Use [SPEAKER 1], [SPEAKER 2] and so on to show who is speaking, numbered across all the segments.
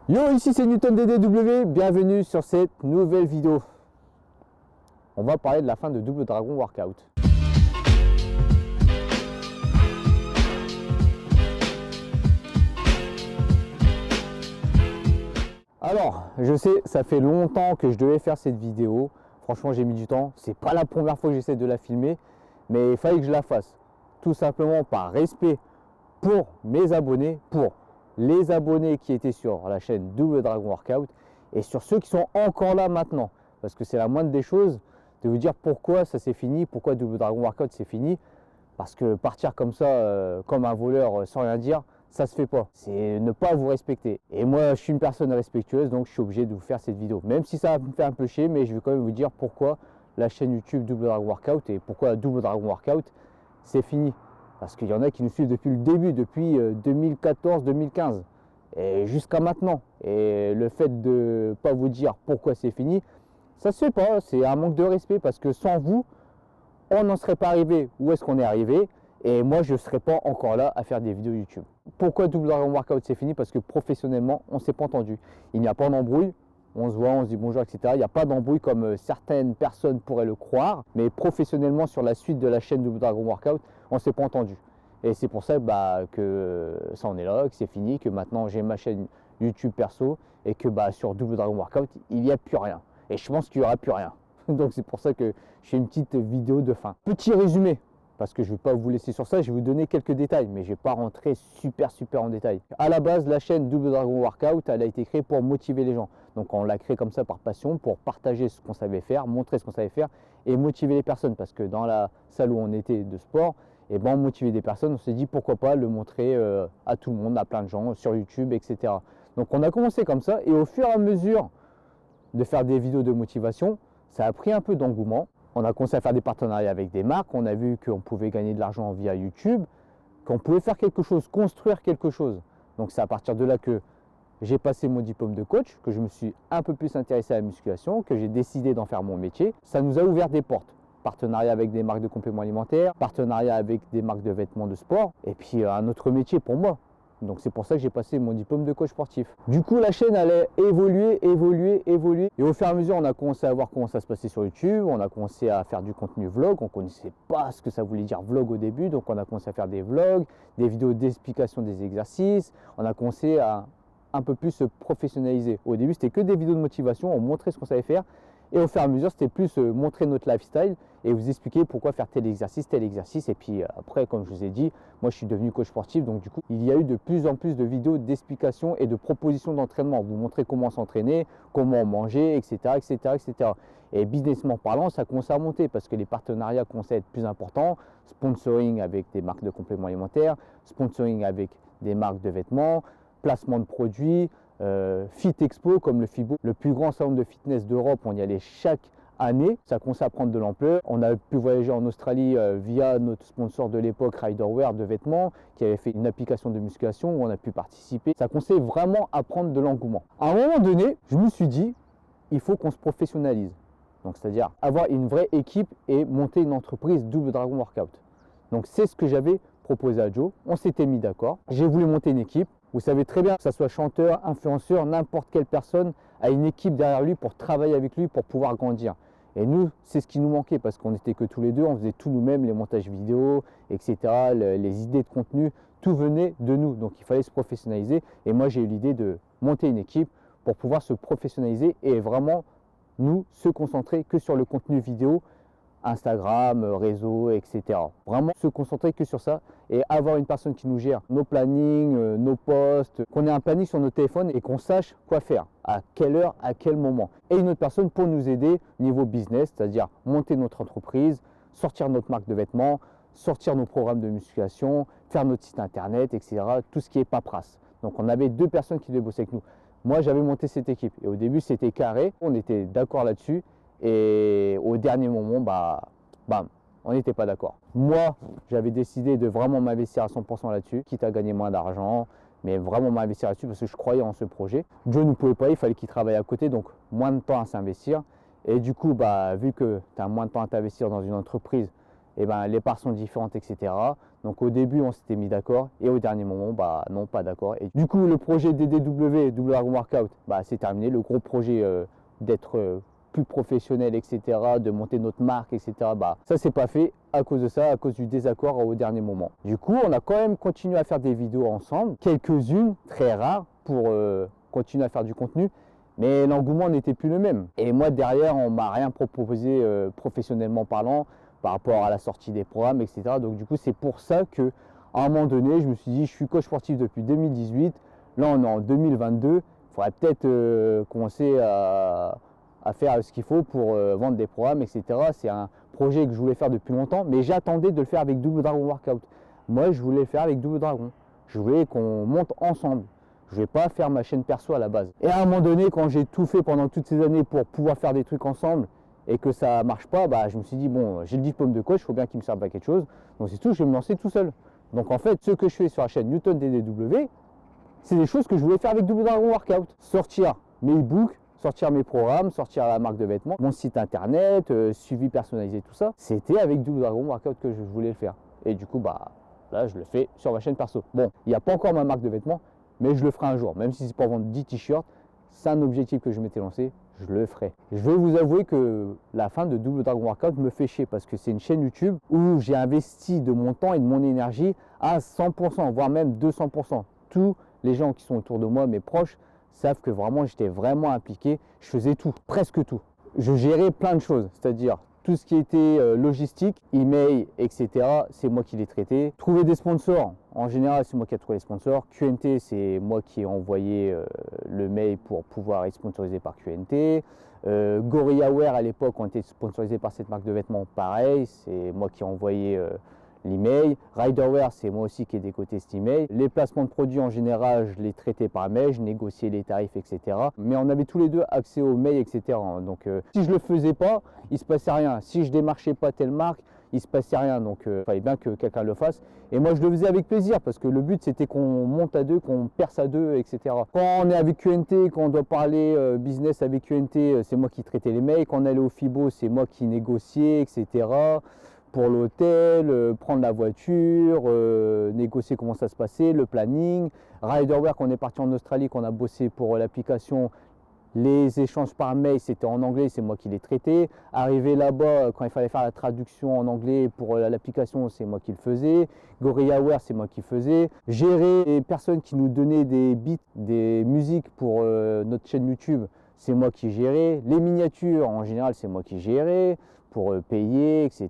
[SPEAKER 1] Yo, ici c'est Newton DDW, bienvenue sur cette nouvelle vidéo. On va parler de la fin de Double Dragon Workout. Alors, je sais, ça fait longtemps que je devais faire cette vidéo. Franchement, j'ai mis du temps. C'est pas la première fois que j'essaie de la filmer, mais il fallait que je la fasse. Tout simplement par respect pour mes abonnés, pour les abonnés qui étaient sur la chaîne Double Dragon Workout et sur ceux qui sont encore là maintenant. Parce que c'est la moindre des choses de vous dire pourquoi ça s'est fini, pourquoi Double Dragon Workout c'est fini. Parce que partir comme ça, comme un voleur sans rien dire, ça se fait pas. C'est ne pas vous respecter. Et moi, je suis une personne respectueuse, donc je suis obligé de vous faire cette vidéo. Même si ça va me faire un peu chier, mais je vais quand même vous dire pourquoi la chaîne YouTube Double Dragon Workout et pourquoi Double Dragon Workout, c'est fini. Parce qu'il y en a qui nous suivent depuis le début, depuis 2014-2015 et jusqu'à maintenant. Et le fait de ne pas vous dire pourquoi c'est fini, ça se fait pas. C'est un manque de respect parce que sans vous, on n'en serait pas arrivé où est-ce qu'on est arrivé. Et moi, je ne serais pas encore là à faire des vidéos YouTube. Pourquoi Double Dragon Workout c'est fini? Parce que professionnellement, on ne s'est pas entendu. Il n'y a pas d'embrouille. On se voit, on se dit bonjour, etc. Il n'y a pas d'embrouille comme certaines personnes pourraient le croire. Mais professionnellement, sur la suite de la chaîne Double Dragon Workout, on ne s'est pas entendu. Et c'est pour ça que ça en est là, que c'est fini, que maintenant j'ai ma chaîne YouTube perso et que sur Double Dragon Workout, il n'y a plus rien. Et je pense qu'il n'y aura plus rien. Donc c'est pour ça que je fais une petite vidéo de fin. Petit résumé, parce que je ne vais pas vous laisser sur ça, je vais vous donner quelques détails, mais je ne vais pas rentrer super en détail. À la base, la chaîne Double Dragon Workout, elle a été créée pour motiver les gens. Donc on l'a créée comme ça par passion, pour partager ce qu'on savait faire, montrer ce qu'on savait faire et motiver les personnes. Parce que dans la salle où on était de sport, on motivait des personnes, on s'est dit pourquoi pas le montrer à tout le monde, à plein de gens, sur YouTube, etc. Donc on a commencé comme ça et au fur et à mesure de faire des vidéos de motivation, ça a pris un peu d'engouement. On a commencé à faire des partenariats avec des marques, on a vu qu'on pouvait gagner de l'argent via YouTube, qu'on pouvait faire quelque chose, construire quelque chose. Donc c'est à partir de là que j'ai passé mon diplôme de coach, que je me suis un peu plus intéressé à la musculation, que j'ai décidé d'en faire mon métier. Ça nous a ouvert des portes. Partenariat avec des marques de compléments alimentaires, partenariat avec des marques de vêtements de sport, et puis un autre métier pour moi. Donc c'est pour ça que j'ai passé mon diplôme de coach sportif. Du coup, la chaîne allait évoluer. Et au fur et à mesure, on a commencé à voir comment ça se passait sur YouTube. On a commencé à faire du contenu vlog. On ne connaissait pas ce que ça voulait dire vlog au début. Donc on a commencé à faire des vlogs, des vidéos d'explication des exercices. On a commencé à un peu plus se professionnaliser. Au début, c'était que des vidéos de motivation. On montrait ce qu'on savait faire. Et au fur et à mesure, c'était plus montrer notre lifestyle et vous expliquer pourquoi faire tel exercice. Et puis après, comme je vous ai dit, moi je suis devenu coach sportif. Donc du coup, il y a eu de plus en plus de vidéos d'explications et de propositions d'entraînement. Vous montrer comment s'entraîner, comment manger, etc. Et businessment parlant, ça commence à monter parce que les partenariats commencent à être plus importants. Sponsoring avec des marques de compléments alimentaires, sponsoring avec des marques de vêtements, placement de produits, Fit Expo comme le FIBO, le plus grand salon de fitness d'Europe, on y allait chaque année, ça commence à prendre de l'ampleur. On a pu voyager en Australie via notre sponsor de l'époque Riderwear de vêtements qui avait fait une application de musculation où on a pu participer. Ça commençait vraiment à prendre de l'engouement. À un moment donné, je me suis dit, il faut qu'on se professionnalise. Donc c'est-à-dire avoir une vraie équipe et monter une entreprise Double Dragon Workout. Donc c'est ce que j'avais proposé à Joe, on s'était mis d'accord, j'ai voulu monter une équipe. Vous savez très bien que ce soit chanteur, influenceur, n'importe quelle personne a une équipe derrière lui pour travailler avec lui, pour pouvoir grandir. Et nous, c'est ce qui nous manquait parce qu'on n'était que tous les deux, on faisait tout nous-mêmes, les montages vidéo, etc., les idées de contenu, tout venait de nous. Donc il fallait se professionnaliser. Et moi, j'ai eu l'idée de monter une équipe pour pouvoir se professionnaliser et vraiment, nous, se concentrer que sur le contenu vidéo, Instagram, réseau, etc. Vraiment se concentrer que sur ça et avoir une personne qui nous gère nos plannings, nos posts, qu'on ait un planning sur nos téléphones et qu'on sache quoi faire, à quelle heure, à quel moment. Et une autre personne pour nous aider niveau business, c'est-à-dire monter notre entreprise, sortir notre marque de vêtements, sortir nos programmes de musculation, faire notre site internet, etc. Tout ce qui est paperasse. Donc on avait deux personnes qui devaient bosser avec nous. Moi j'avais monté cette équipe et au début c'était carré, on était d'accord là-dessus. Et au dernier moment, bam, on n'était pas d'accord. Moi, j'avais décidé de vraiment m'investir à 100% là-dessus, quitte à gagner moins d'argent, mais vraiment m'investir là-dessus parce que je croyais en ce projet. Joe ne pouvait pas, il fallait qu'il travaille à côté, donc moins de temps à s'investir. Et du coup, vu que tu as moins de temps à t'investir dans une entreprise, et ben, les parts sont différentes, etc. Donc au début, on s'était mis d'accord et au dernier moment, bah non, pas d'accord. Et du coup, le projet DDW, Double Dragon Workout, bah c'est terminé. Le gros projet d'être plus professionnel, etc., de monter notre marque, etc., bah ça c'est pas fait à cause de ça, à cause du désaccord au dernier moment. Du coup, on a quand même continué à faire des vidéos ensemble, quelques-unes, très rares, pour continuer à faire du contenu. Mais l'engouement n'était plus le même. Et moi, derrière, on m'a rien proposé professionnellement parlant par rapport à la sortie des programmes, etc. Donc du coup, c'est pour ça que à un moment donné, je me suis dit, je suis coach sportif depuis 2018. Là, on est en 2022. Il faudrait peut-être commencer à faire ce qu'il faut pour vendre des programmes, etc. C'est un projet que je voulais faire depuis longtemps, mais j'attendais de le faire avec Double Dragon Workout. Moi, je voulais le faire avec Double Dragon. Je voulais qu'on monte ensemble. Je ne vais pas faire ma chaîne perso à la base. Et à un moment donné, quand j'ai tout fait pendant toutes ces années pour pouvoir faire des trucs ensemble et que ça ne marche pas, bah, je me suis dit, bon, j'ai le diplôme de coach, il faut bien qu'il me serve à quelque chose. Donc c'est tout, je vais me lancer tout seul. Donc en fait, ce que je fais sur la chaîne Newton DDW, c'est des choses que je voulais faire avec Double Dragon Workout. Sortir mes e-books, sortir mes programmes, sortir la marque de vêtements, mon site internet, suivi personnalisé, tout ça. C'était avec Double Dragon Workout que je voulais le faire. Et du coup, bah, là, je le fais sur ma chaîne perso. Bon, il n'y a pas encore ma marque de vêtements, mais je le ferai un jour. Même si c'est pour vendre 10 t-shirts, c'est un objectif que je m'étais lancé, je le ferai. Je vais vous avouer que la fin de Double Dragon Workout me fait chier parce que c'est une chaîne YouTube où j'ai investi de mon temps et de mon énergie à 100%, voire même 200%. Tous les gens qui sont autour de moi, mes proches, savent que vraiment j'étais vraiment impliqué. Je faisais tout, presque tout. Je gérais plein de choses, c'est-à-dire tout ce qui était logistique, email, etc., c'est moi qui l'ai traité. Trouver des sponsors, en général, c'est moi qui ai trouvé les sponsors. QNT, c'est moi qui ai envoyé le mail pour pouvoir être sponsorisé par QNT. Gorilla Wear, à l'époque, on était sponsorisé par cette marque de vêtements, pareil, c'est moi qui ai envoyé l'email. Riderwear, c'est moi aussi qui ai décoté cet email. Les placements de produits en général, je les traitais par mail, je négociais les tarifs, etc. Mais on avait tous les deux accès aux mails, etc. Donc si je le faisais pas, il se passait rien. Si je démarchais pas telle marque, il se passait rien. Donc il fallait bien que quelqu'un le fasse. Et moi je le faisais avec plaisir parce que le but c'était qu'on monte à deux, qu'on perce à deux, etc. Quand on est avec QNT, quand on doit parler business avec QNT, c'est moi qui traitais les mails. Quand on allait au FIBO, c'est moi qui négociais, etc. Pour l'hôtel, prendre la voiture, négocier comment ça se passait, le planning. Riderwear, quand on est parti en Australie, qu'on a bossé pour l'application, les échanges par mail, c'était en anglais, c'est moi qui les traitais. Arrivé là-bas, quand il fallait faire la traduction en anglais pour l'application, c'est moi qui le faisais. Gorilla Wear, c'est moi qui le faisais. Gérer les personnes qui nous donnaient des beats, des musiques pour notre chaîne YouTube, c'est moi qui gérais. Les miniatures, en général, c'est moi qui gérais pour payer, etc.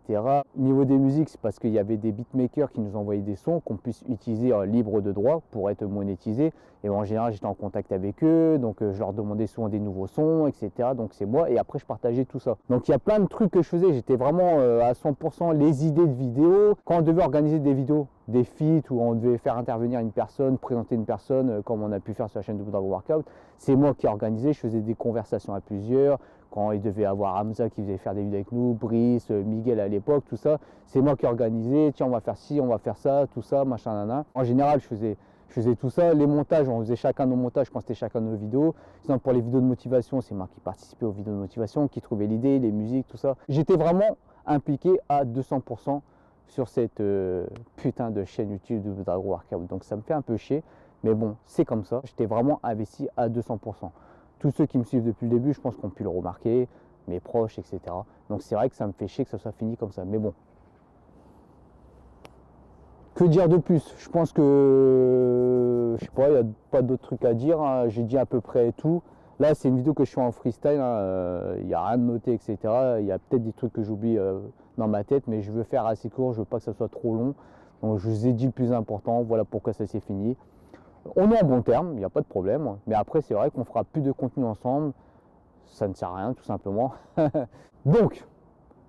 [SPEAKER 1] Niveau des musiques, c'est parce qu'il y avait des beatmakers qui nous envoyaient des sons qu'on puisse utiliser libre de droit pour être monétisé. Et en général, j'étais en contact avec eux, donc je leur demandais souvent des nouveaux sons, etc. Donc c'est moi, et après je partageais tout ça. Donc il y a plein de trucs que je faisais, j'étais vraiment à 100% les idées de vidéos. Quand on devait organiser des vidéos, des feats où on devait faire intervenir une personne, présenter une personne, comme on a pu faire sur la chaîne Double Dragon Workout, c'est moi qui organisais, je faisais des conversations à plusieurs. Quand il devait avoir Hamza qui faisait faire des vidéos avec nous, Brice, Miguel à l'époque, tout ça, c'est moi qui organisais, tiens on va faire ci, on va faire ça, tout ça, machin, nana. En général, je faisais tout ça. Les montages, on faisait chacun nos montages quand c'était chacun nos vidéos. Sinon, pour les vidéos de motivation, c'est moi qui participais aux vidéos de motivation, qui trouvais l'idée, les musiques, tout ça. J'étais vraiment impliqué à 200% sur cette putain de chaîne YouTube de Dragon Workout. Donc ça me fait un peu chier, mais bon, c'est comme ça. J'étais vraiment investi à 200%. Tous ceux qui me suivent depuis le début, je pense qu'on pu le remarquer, mes proches, etc. Donc c'est vrai que ça me fait chier que ça soit fini comme ça. Mais bon. Que dire de plus? Je pense que, je sais pas, il n'y a pas d'autres trucs à dire. Hein. J'ai dit à peu près tout. Là, c'est une vidéo que je fais en freestyle. Hein. Il n'y a rien de noté, etc. Il y a peut-être des trucs que j'oublie dans ma tête, mais je veux faire assez court. Je veux pas que ça soit trop long. Donc je vous ai dit le plus important. Voilà pourquoi ça s'est fini. On est en bon terme, il n'y a pas de problème. Mais après, c'est vrai qu'on fera plus de contenu ensemble. Ça ne sert à rien, tout simplement. Donc,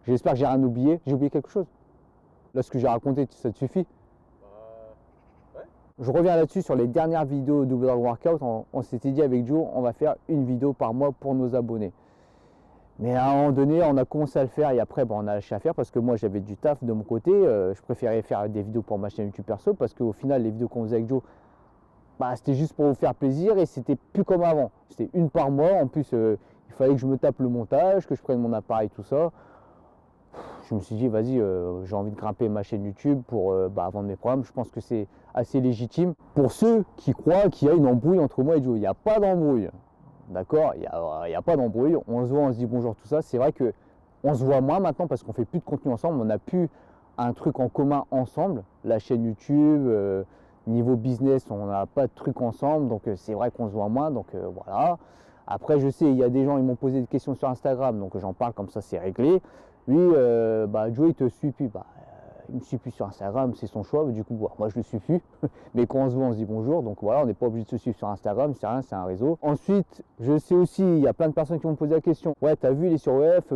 [SPEAKER 1] j'espère que j'ai rien oublié. J'ai oublié quelque chose? Là, ce que j'ai raconté, ça te suffit? Je reviens là-dessus sur les dernières vidéos Double Dragon Workout. On s'était dit avec Joe, on va faire une vidéo par mois pour nos abonnés. Mais à un moment donné, on a commencé à le faire et après, on a lâché à faire parce que moi, j'avais du taf de mon côté. Je préférais faire des vidéos pour ma chaîne YouTube perso parce qu'au final, les vidéos qu'on faisait avec Joe, c'était juste pour vous faire plaisir et c'était plus comme avant. C'était une par mois. En plus, il fallait que je me tape le montage, que je prenne mon appareil, tout ça. je me suis dit, vas-y, j'ai envie de grimper ma chaîne YouTube pour vendre mes programmes. Je pense que c'est assez légitime. Pour ceux qui croient qu'il y a une embrouille entre moi et Joe, il n'y a pas d'embrouille. D'accord, il n'y a pas d'embrouille. On se voit, on se dit bonjour, tout ça. C'est vrai qu'on se voit moins maintenant parce qu'on fait plus de contenu ensemble. On n'a plus un truc en commun ensemble. La chaîne YouTube, niveau business, on n'a pas de truc ensemble. Donc c'est vrai qu'on se voit moins. Donc voilà. Après, je sais, il y a des gens, ils m'ont posé des questions sur Instagram. Donc j'en parle comme ça, c'est réglé. Lui, Joe, il te suit plus. Il me suit plus sur Instagram, c'est son choix. Du coup, moi, je le suis plus. Mais quand on se voit, on se dit bonjour. Donc voilà, on n'est pas obligé de se suivre sur Instagram. C'est rien, c'est un réseau. Ensuite, je sais aussi, il y a plein de personnes qui m'ont posé la question. Ouais, t'as vu, il est sur OF.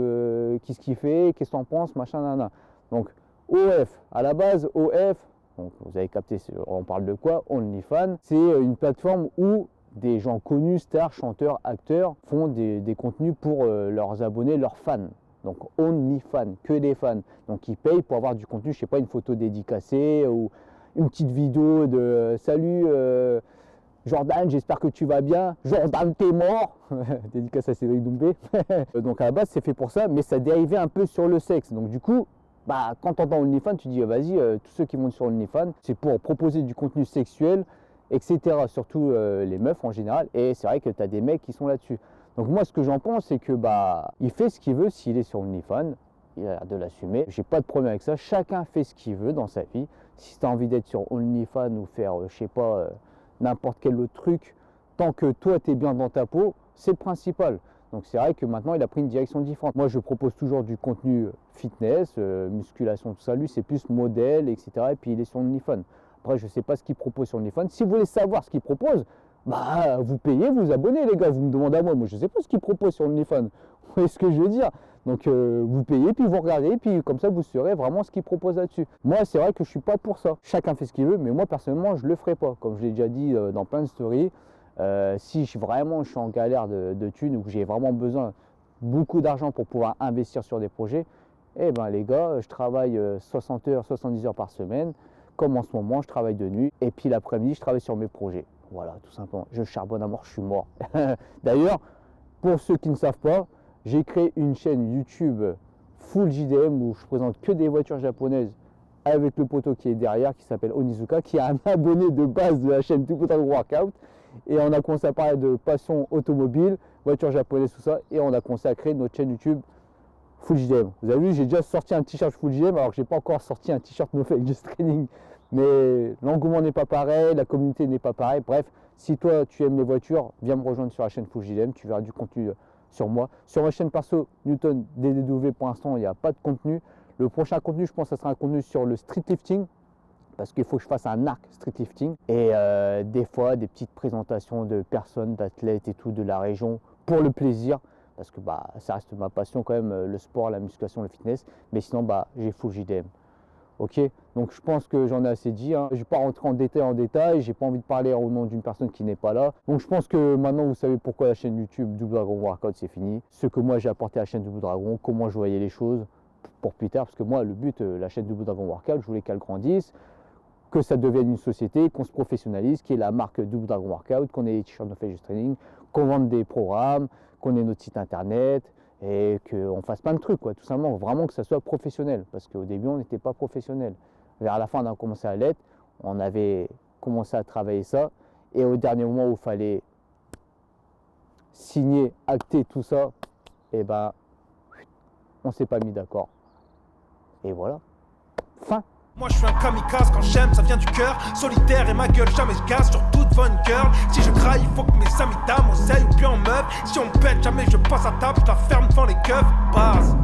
[SPEAKER 1] Qu'est-ce qu'il fait? Qu'est-ce que t'en penses? Machin, nana. Donc, OF, à la base, OF, donc vous avez capté, on parle de quoi? OnlyFans. C'est une plateforme où des gens connus, stars, chanteurs, acteurs, font des contenus pour leurs abonnés, leurs fans. Donc OnlyFans, que des fans. Donc ils payent pour avoir du contenu, je sais pas, une photo dédicacée ou une petite vidéo de salut Jordan, j'espère que tu vas bien. Jordan, t'es mort. Dédicace à Cédric Doumbé. Donc à la base c'est fait pour ça, mais ça dérivait un peu sur le sexe. Donc du coup, quand tu entends OnlyFans, tu dis vas-y, tous ceux qui vont sur OnlyFans, c'est pour proposer du contenu sexuel, etc. Surtout les meufs en général. Et c'est vrai que tu as des mecs qui sont là-dessus. Donc moi, ce que j'en pense, c'est que il fait ce qu'il veut s'il est sur OnlyFans. Il a l'air de l'assumer. J'ai pas de problème avec ça. Chacun fait ce qu'il veut dans sa vie. Si tu as envie d'être sur OnlyFans ou faire, je sais pas, n'importe quel autre truc, tant que toi, tu es bien dans ta peau, c'est le principal. Donc c'est vrai que maintenant, il a pris une direction différente. Moi, je propose toujours du contenu fitness, musculation, tout ça. Lui, c'est plus modèle, etc. Et puis, il est sur OnlyFans. Après, je sais pas ce qu'il propose sur OnlyFans. Si vous voulez savoir ce qu'il propose, vous payez, vous abonnez les gars, vous me demandez à moi. Moi je sais pas ce qu'ils proposent sur OnlyFans. Vous voyez ce que je veux dire? Donc vous payez, puis vous regardez, puis comme ça vous saurez vraiment ce qu'ils proposent là-dessus. Moi c'est vrai que je suis pas pour ça. Chacun fait ce qu'il veut, mais moi personnellement je le ferai pas. Comme je l'ai déjà dit dans plein de stories, si je suis en galère de thunes ou que j'ai vraiment besoin beaucoup d'argent pour pouvoir investir sur des projets, eh ben les gars, je travaille 60 heures, 70 heures par semaine. Comme en ce moment, je travaille de nuit. Et puis l'après-midi, je travaille sur mes projets. Voilà, tout simplement. Je charbonne à mort, je suis mort. D'ailleurs, pour ceux qui ne savent pas, j'ai créé une chaîne YouTube full JDM où je présente que des voitures japonaises avec le poteau qui est derrière, qui s'appelle Onizuka, qui est un abonné de base de la chaîne Double Dragon Workout. Et on a commencé à parler de passion automobile, voitures japonaises, tout ça. Et on a consacré notre chaîne YouTube full JDM. Vous avez vu, j'ai déjà sorti un t-shirt full JDM alors que j'ai pas encore sorti un t-shirt No Fake Just Training. Mais l'engouement n'est pas pareil, la communauté n'est pas pareil. Bref, si toi tu aimes les voitures, viens me rejoindre sur la chaîne Full JDM, tu verras du contenu sur moi. Sur ma chaîne perso Newton DDW, pour l'instant il n'y a pas de contenu. Le prochain contenu, je pense que ça sera un contenu sur le street lifting, parce qu'il faut que je fasse un arc street lifting. Et des fois des petites présentations de personnes, d'athlètes et tout de la région pour le plaisir. Parce que ça reste ma passion quand même, le sport, la musculation, le fitness. Mais sinon, j'ai Full JDM. Ok, donc je pense que j'en ai assez dit. Je ne vais pas rentrer en détail. J'ai pas envie de parler au nom d'une personne qui n'est pas là. Donc je pense que maintenant vous savez pourquoi la chaîne YouTube Double Dragon Workout c'est fini. Ce que moi j'ai apporté à la chaîne Double Dragon, comment je voyais les choses pour plus tard. Parce que moi le but, la chaîne Double Dragon Workout, je voulais qu'elle grandisse, que ça devienne une société, qu'on se professionnalise, qu'il y ait la marque Double Dragon Workout, qu'on ait les t-shirts No Fake Just Training, qu'on vende des programmes, qu'on ait notre site internet et qu'on fasse plein de trucs, tout simplement, vraiment que ça soit professionnel, parce qu'au début on n'était pas professionnel. Vers la fin on a commencé à l'être, on avait commencé à travailler ça, et au dernier moment où il fallait signer, acter tout ça, on s'est pas mis d'accord. Et voilà, fin.
[SPEAKER 2] Moi je suis un kamikaze, quand j'aime ça vient du cœur. Solitaire et ma gueule jamais je casse sur toute bonne girl. Si je graille il faut que mes amis dames oseille ou bien en meuf. Si on pète jamais je passe à table, je la ferme devant les keufs. Base.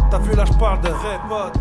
[SPEAKER 2] T'as vu là je parle de rap.